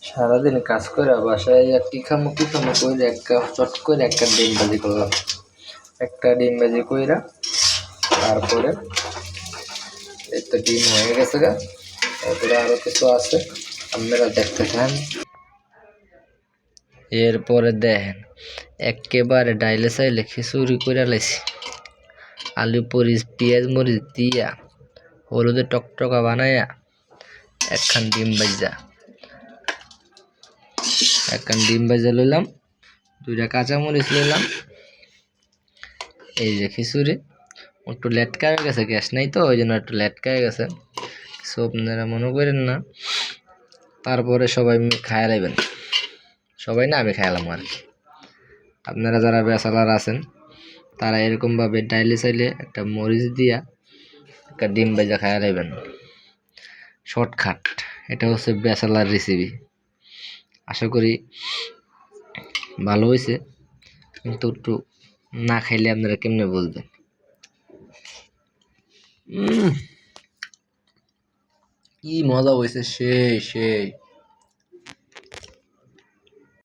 সারাদিন কাজ করে বাসায় আর কি খামো কইরা একটা চট করে একটা ডিম ভাজি করলাম। একটা ডিম ভাজি কইরা তারপরে এই তো ডিম হয়ে গেছে গা। তারপরে আরো কিছু আছে, আপনারা দেখতে থাকেন। এরপরে দেখেন একেবারে ডাইলে চাইলে খিচুড়ি কইরা লাইছি। আলু পরিচ পেঁয়াজ মরিচ দিয়া হলুদে টকটকা বানাইয়া একখান ডিম ভাজা লইলাম, 2টা কাঁচামরিচ লইলাম। এই যে খিচুড়ি একটু লেটকা হয়ে গেছে, গ্যাস নাই তো ওই জন্য একটু লেটকা হয়ে গেছে, কিছু আপনারা মনে করেন না। তারপরে সবাই খায়া লাইবেন, সবাই না আমি খাইলাম আর কি। আপনারা যারা ব্যাচেলার আছেন তারা এরকমভাবে ডাইলে চাইলে একটা মরিচ দিয়া একটা ডিম ভাজা খায়া লাইবেন। শর্টকাট, এটা হচ্ছে ব্যাচেলার রেসিপি। আশা করি ভালো হয়েছে, কিন্তু একটু না খাইলে আপনারা কেমনে বলবেন। কি মজা হয়েছে, সেই সেই।